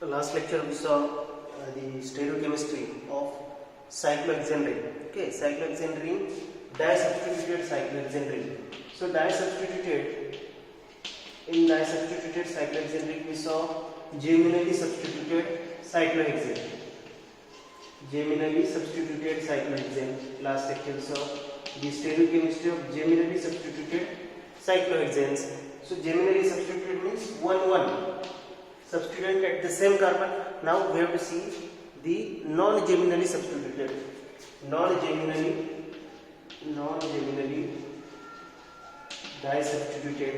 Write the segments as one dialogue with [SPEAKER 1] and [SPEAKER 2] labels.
[SPEAKER 1] Last lecture we saw the stereochemistry of cyclohexane ring. Okay, cyclohexane ring, disubstituted cyclohexane ring. So disubstituted cyclohexane ring we saw geminally substituted cyclohexane. Geminally substituted cyclohexane. Last lecture we saw the stereochemistry of geminally substituted cyclohexanes. So geminally substituted means 1 substituent at the same carbon. Now we have to see the non-geminally substituted. Non-geminally disubstituted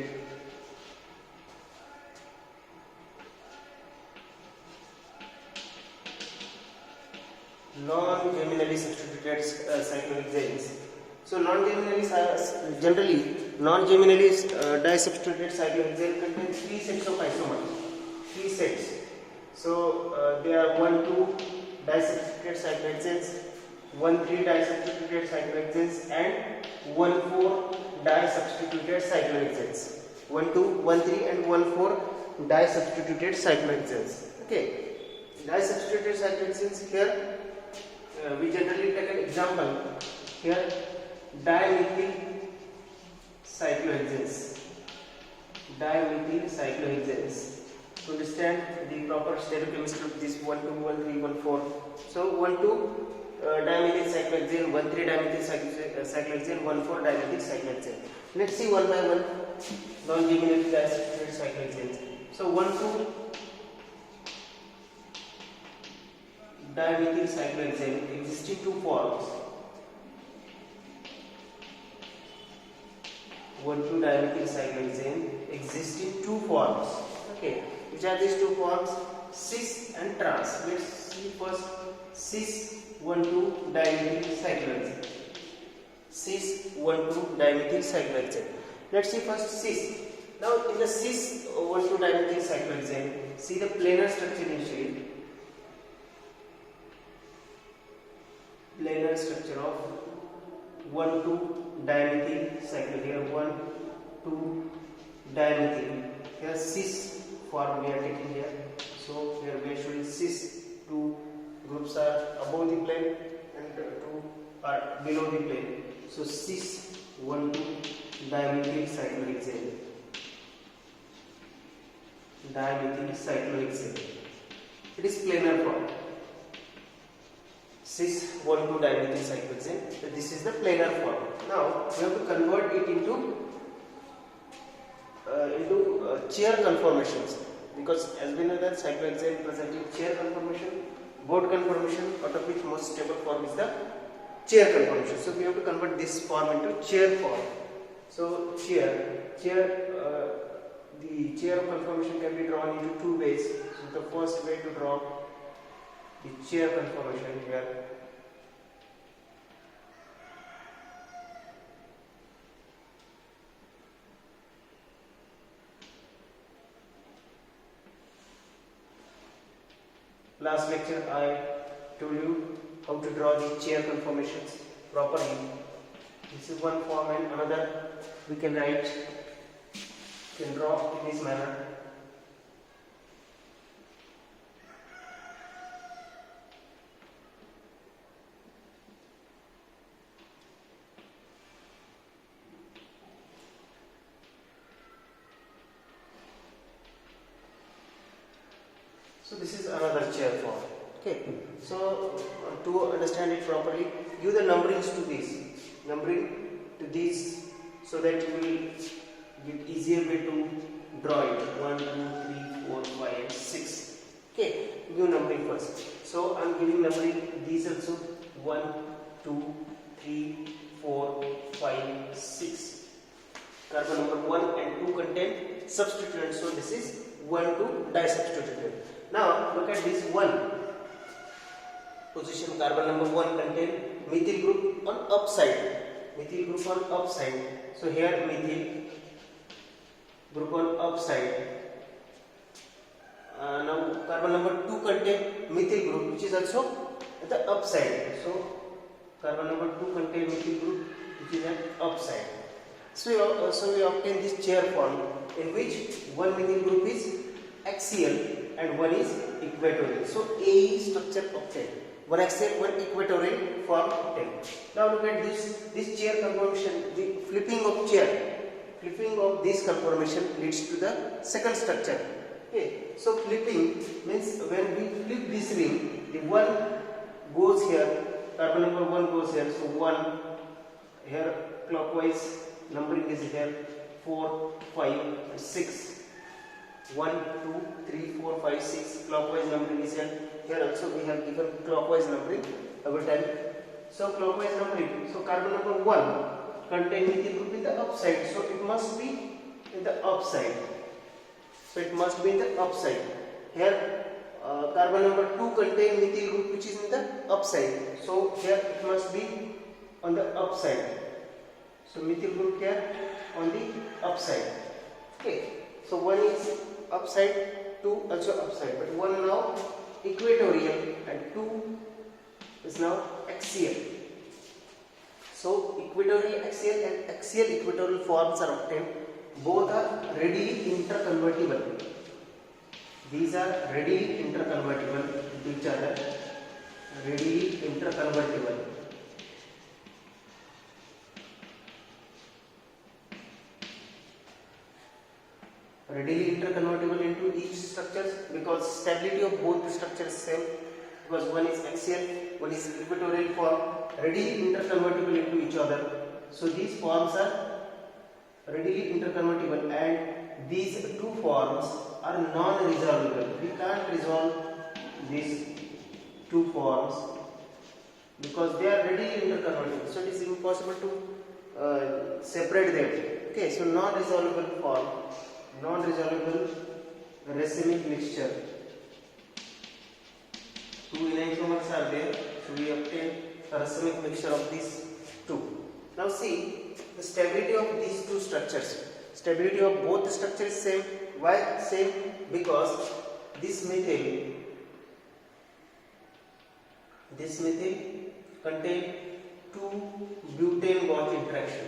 [SPEAKER 1] cyclohexanes. So generally non-geminally disubstituted cyclohexane contains 3 sets of isomers. 3 sets. So they are 1,2 disubstituted cyclohexanes, 1,3 disubstituted cyclohexanes, and 1,4 disubstituted cyclohexanes. 1,2, 1,3, and 1,4 disubstituted cyclohexanes. Okay, disubstituted cyclohexanes here. We generally take an example here, dimethyl cyclohexanes. To understand the proper stereochemistry of this 1,2, 1,3, 1,4. So 1,2 dimethyl cyclohexane, 1,3 dimethyl cyclohexane, 1,4 dimethyl cyclohexane. Let's see one by one non-geminally disubstituted cyclohexanes. So 1,2 dimethyl cyclohexane existing 2 forms. 1,2 dimethyl cyclohexane existing 2 forms. Okay, which are these 2 forms? Cis and trans. Let's see first cis 1,2 dimethyl cyclohexane. Cis 1,2 dimethyl cyclohexane. Let's see first cis. Now in the cis 1,2 dimethyl cyclohexane, see the planar structure initially. Planar structure of 1,2 dimethyl cyclohexane. Here 1,2 dimethyl. Here cis form we are taking here. So here we are showing cis. 2 groups are above the plane and 2 are below the plane. So cis 1,2 dimethyl cyclohexane. It is planar form. Cis 1,2 dimethyl cyclohexane. So this is the planar form. Now we have to convert it into chair conformations, because as we know that cyclohexane present in chair conformation, boat conformation, out of which most stable form is the chair conformation. So we have to convert this form into chair form. So the chair conformation can be drawn into 2 ways. So the first way to draw the chair conformation here, last lecture I told you how to draw the chair conformations properly. This is one form, and another we can draw in this manner. So this is another chair form. Okay. So to understand it properly, give the numberings to these, so that you will get easier way to draw it. 1, 2, 3, 4, 5, and 6. Okay. Give numbering first. So I am giving numbering these also. 1, 2, 3, 4, 5, 6. Carbon number 1 and 2 contain substituents. So this is 1,2 disubstituted. Now look at this 1 position. Carbon number 1 contain methyl group on upside. So here methyl group on upside. Now carbon number 2 contain methyl group which is also at the upside. So carbon number 2 contain methyl group which is at upside. So we obtain this chair form in which one methyl group is axial and one is equatorial. So AE structure obtained. One axial, one equatorial form obtained. Now look at this chair conformation, the flipping of chair. Flipping of this conformation leads to the second structure. Okay, so flipping means when we flip this ring, the one goes here, carbon number 1 goes here, so 1 here clockwise, numbering is here 4, 5 and 6. 1, 2, 3, 4, 5, 6 clockwise numbering is here. Here also we have given clockwise numbering every time. So clockwise numbering, so carbon number 1 contain methyl group in the upside, so it must be in the upside. So it must be in the upside. Here carbon number 2 contain methyl group which is in the upside. So here it must be on the upside. So methyl group here on the upside. Okay. So one is upside, 2 also upside, but one now equatorial and 2 is now axial. So equatorial axial and axial equatorial forms are obtained. Both are readily interconvertible. These are readily interconvertible to each other. Readily interconvertible. Readily interconvertible into each structure because stability of both the structures is same, because one is axial, one is equatorial form, readily interconvertible into each other. So these forms are readily interconvertible and these two forms are non-resolvable. We can't resolve these two forms because they are readily interconvertible. So it is impossible to separate them. Okay, so non-resolvable form. Non-resolvable racemic mixture. Two enantiomers are there, so we obtain a racemic mixture of these two. Now see the stability of these two structures. Stability of both the structures is same. Why same? Because this methyl contain two butane Gauge interaction.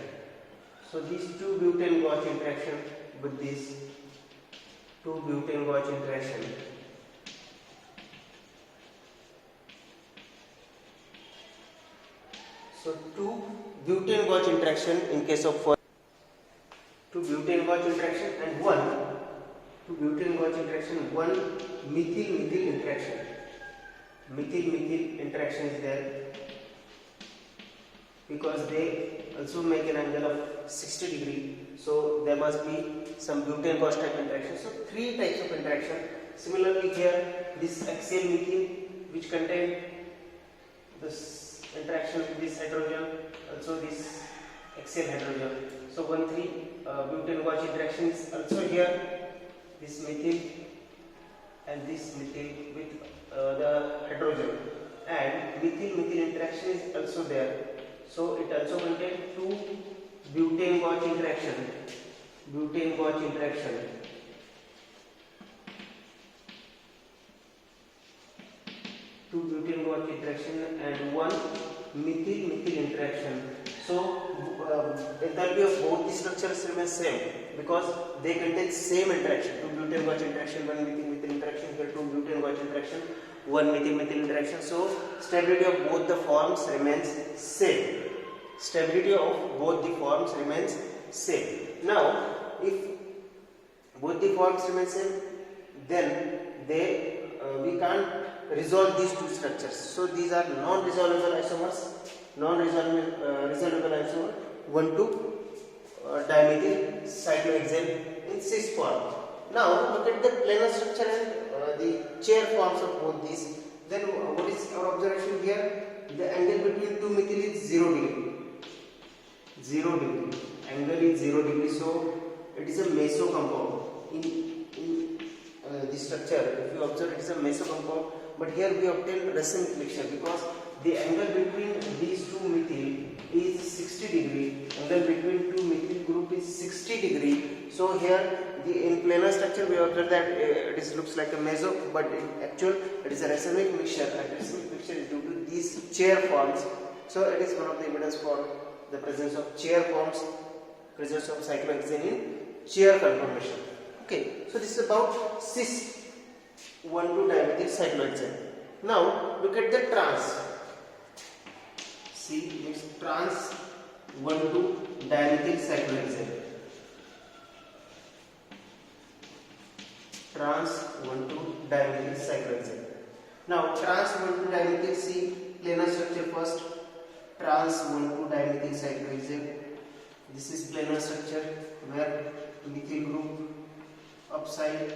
[SPEAKER 1] So these two butane Gauge interaction with these two butane Gauge interaction. So two butane Gauge interaction in case of two butane Gauge interaction and one methyl interaction. Methyl interaction is there because they also make an angle of 60 degree. So there must be some butane Gauge type interaction. So three types of interaction. Similarly here this axial methyl which contain this interaction with this hydrogen, also this axial hydrogen. So 1,3 butane Gauge interaction is also here. This methyl and this methyl with the hydrogen, and methyl interaction is also there. So it also contains two butane Gauge interaction. Butane Gauge interaction. Two butane Gauge interaction and one methyl interaction. So enthalpy of both the structures remains same because they contain same interaction. Two butane Gauge interaction, one methyl interaction. Here two butane Gauge interaction, one methyl interaction. So stability of both the forms remains same. Stability of both the forms remains same. Now, if both the forms remain same, then we can't resolve these two structures. So these are non-resolvable isomers. Resolvable isomer 1,2-dimethyl cyclohexane in cis form. Now look at the planar structure and the chair forms of both these. Then what is our observation here? The angle between two methyl is 0 degree. 0 degree. Angle is 0 degree. So it is a meso compound. In the structure, if you observe, it is a meso compound. But here we obtain racemic mixture because the angle between these two methyl is 60 degree. Angle between two methyl group is 60 degree. So here in planar structure we observe that it looks like a meso, but in actual it is a racemic mixture. And racemic mixture is due to these chair forms. So it is one of the evidence for the presence of chair forms, presence of cyclohexane in chair conformation. Okay, so this is about cis 1,2 dimethyl cyclohexane. Now look at the trans. See, it's trans 1,2 dimethyl cyclohexane. Trans 1,2 dimethyl cyclohexane. Now trans 1,2 dimethyl, see planar structure first. Trans 1,2 dimethyl cyclohexane. This is planar structure where methyl group upside,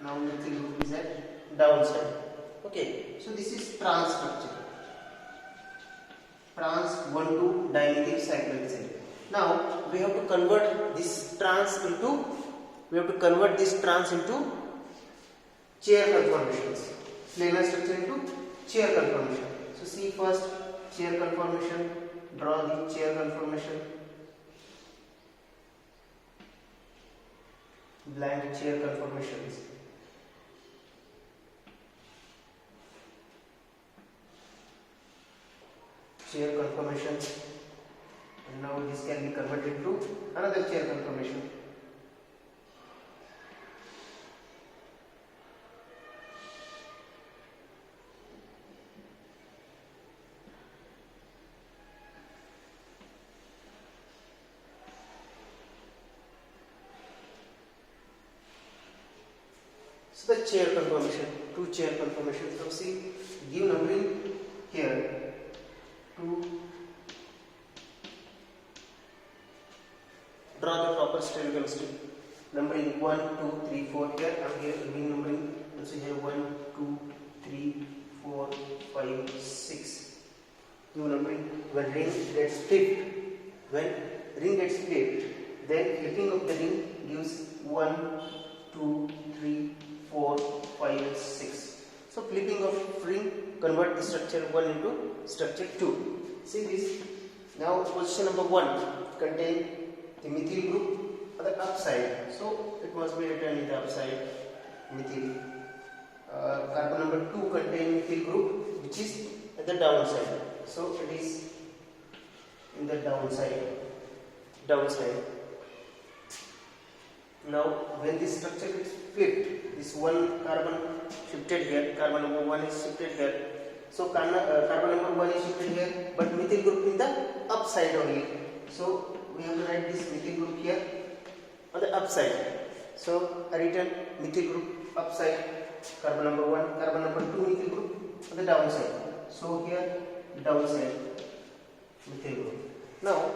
[SPEAKER 1] now methyl group is at downside. Okay, so this is trans structure. Trans 1,2 dimethyl cyclohexane. Now we have to convert this trans into chair conformations. Planar structure into chair conformation. So see first chair conformation. Draw the chair conformation. Blank chair conformations. Chair conformations. And now this can be converted to another chair conformation. So the chair conformation, two chair conformations. Now see, give numbering here. 2. Draw the proper stereochemistry. Numbering 1, 2, 3, 4. Here I am giving numbering. So here 1, 2, 3, 4, 5, 6. Give numbering. When ring gets flipped, then flipping of the ring gives 1, 2, 3, 4, 5, 6. So flipping of ring convert the structure 1 into structure 2. See this. Now position number 1 contain the methyl group on the upside. So it must be written in the upside methyl. Carbon number 2 contain methyl group which is at the downside. So it is in the downside. Now when this structure is flipped, this one carbon shifted here, carbon number 1 is shifted here. So carbon number 1 is shifted here, but methyl group in the upside only. So we have to write this methyl group here on the upside. So I written methyl group upside, carbon number 1, carbon number 2 methyl group on the downside. So here downside methyl group. Now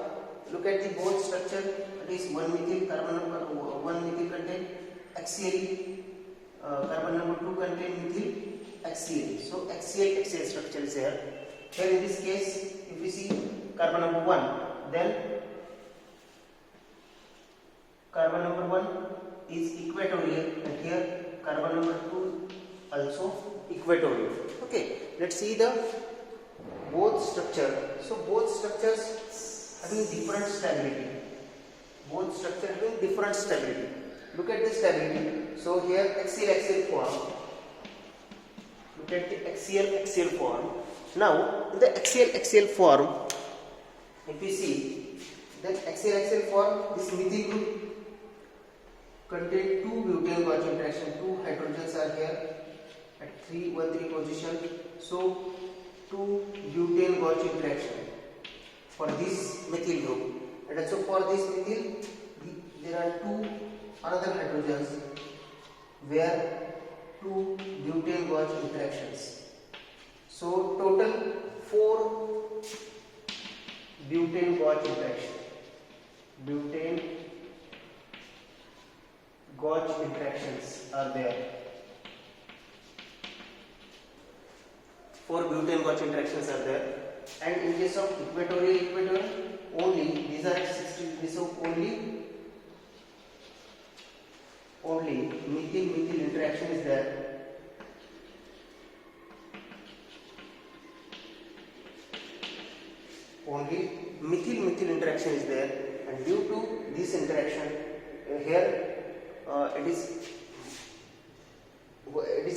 [SPEAKER 1] look at the both structure. It is 1 methyl, carbon number 1 methyl contain axially, carbon number 2 contain methyl axially. So axial structure is here. Here in this case, if we see carbon number 1, then carbon number 1 is equatorial, and here carbon number 2 also equatorial. Okay, let's see the both structure. So both structures having different stability. Look at the stability. So here axial form. Look at the axial form. Now in the axial form, if we see that axial form, this methyl group contain 2 butane gauge interaction. 2 hydrogens are here at 1,3 position. So 2 butane gauge interaction for this methyl group, and also for this methyl there are 2 another hydrogens where 2 butane gauge interactions. So total 4 butane gauge interaction. Butane gauge interactions are there. 4 butane gauge interactions are there. And in case of equatorial only, these are 60. So only methyl interaction is there. Only methyl interaction is there, and due to this interaction here it is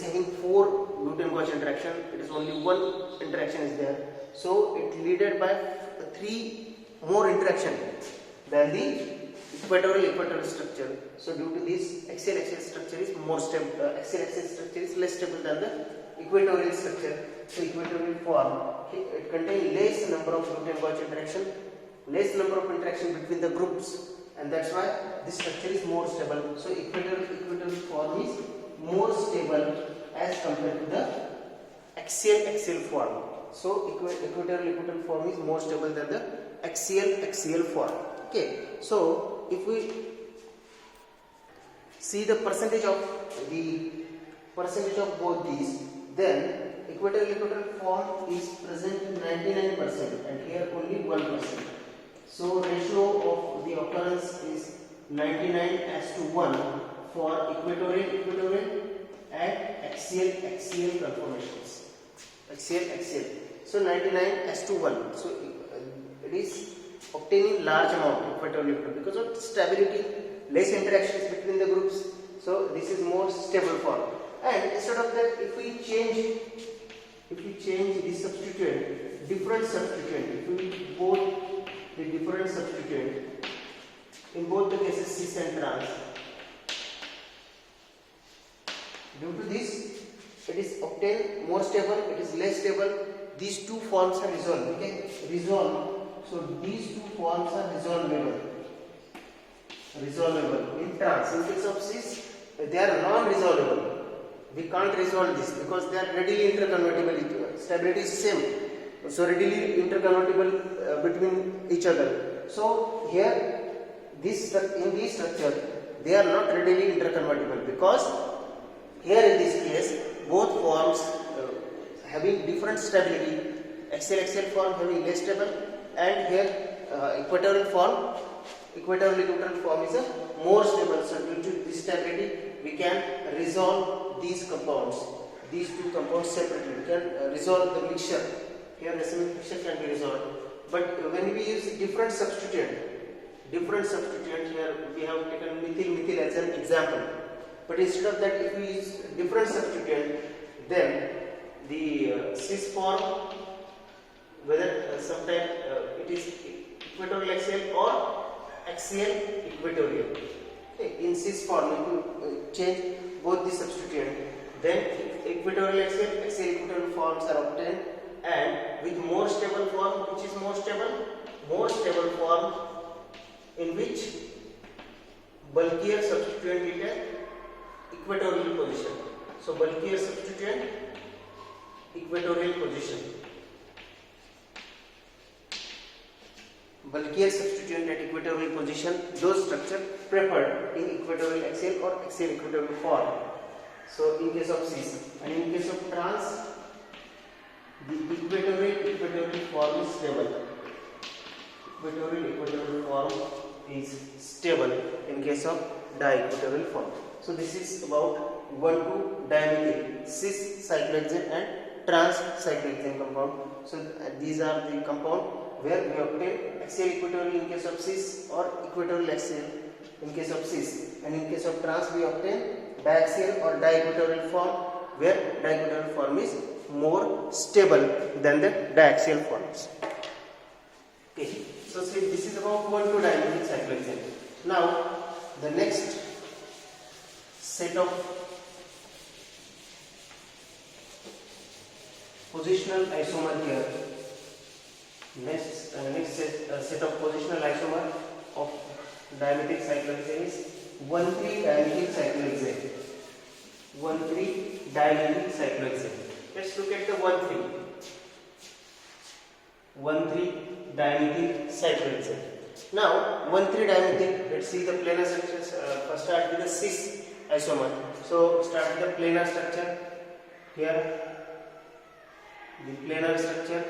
[SPEAKER 1] having 4 butane gauge interaction. It is only 1 interaction is there. So it leaded by 3 more interaction than the equatorial structure. So due to this, axial structure is more stable. Axial structure is less stable than the equatorial structure. So equatorial form, it contains less number of root and gauge interaction, less number of interaction between the groups, and that's why this structure is more stable. So equatorial form is more stable as compared to the axial form. So equatorial form is more stable than the axial form. Okay, so if we see the percentage of both these, then equatorial form is present 99% and here only 1%. So ratio of the occurrence is 99:1 for equatorial and axial conformations. Axial. So 99:1. So it is obtaining large amount equatorial because of stability, less interactions between the groups. So this is more stable form. And instead of that, if we change the substituent, different substituent, if we both the different substituent in both the cases cis and trans, due to this, it is obtained more stable, it is less stable. These two forms are resolved. We can resolve. So these two forms are resolvable. In trans. In case of cis, they are non-resolvable. We can't resolve this because they are readily interconvertible. Stability is same. So readily interconvertible between each other. So here, in this structure, they are not readily interconvertible because here in this case, both forms having different stability. Axial form having less stable, and here equatorial form is a more stable. So due to this stability, we can resolve these two compounds separately. We can resolve the mixture. Here racemic mixture can be resolved. But when we use different substituent, here we have taken methyl as an example. But instead of that, if we use different substituent, then the cis form, whether sometime it is equatorial axial or axial equatorial. Okay. In cis form, if you change both the substituent, then equatorial axial equatorial forms are obtained, and with more stable form, which is more stable form in which bulkier substituent will take equatorial position. So bulkier substituent, equatorial position. Bulkier substituent at equatorial position, those structure preferred in equatorial axial or axial equatorial form. So in case of cis, and in case of trans, the equatorial form is stable. Equatorial form is stable in case of di-equatorial form. So this is about 1,2-dimethyl cis cyclohexane and trans cyclohexane compound. So these are the compound where we obtain axial equatorial in case of cis or equatorial axial in case of cis, and in case of trans we obtain diaxial or di-equatorial form where di-equatorial form is more stable than the diaxial forms. Okay, so this is about 1,2-dimethyl cyclohexane. Now the next set of positional isomer here. Next set of positional isomer of dimethyl cyclohexane is 1,3-dimethyl cyclohexane. 1,3-dimethyl cyclohexane. Let's look at the 1,3-dimethyl cyclohexane. Now 1,3-dimethyl. Let's see the planar structures. First start with the cis isomer. So start with the planar structure. Here the planar structure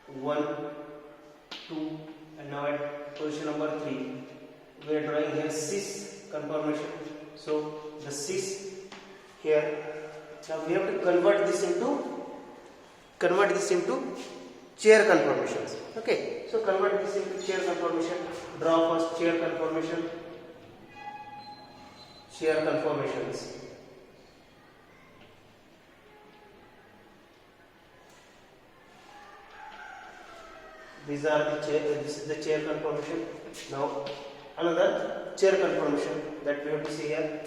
[SPEAKER 1] 1, 2, and now at position number 3 we are drawing here cis conformation. So the cis here. Now we have to convert this into chair conformations. Okay, so convert this into chair conformation. Draw first chair conformation. Chair conformations. These are the chair. This is the chair conformation. Now another chair conformation that we have to see here.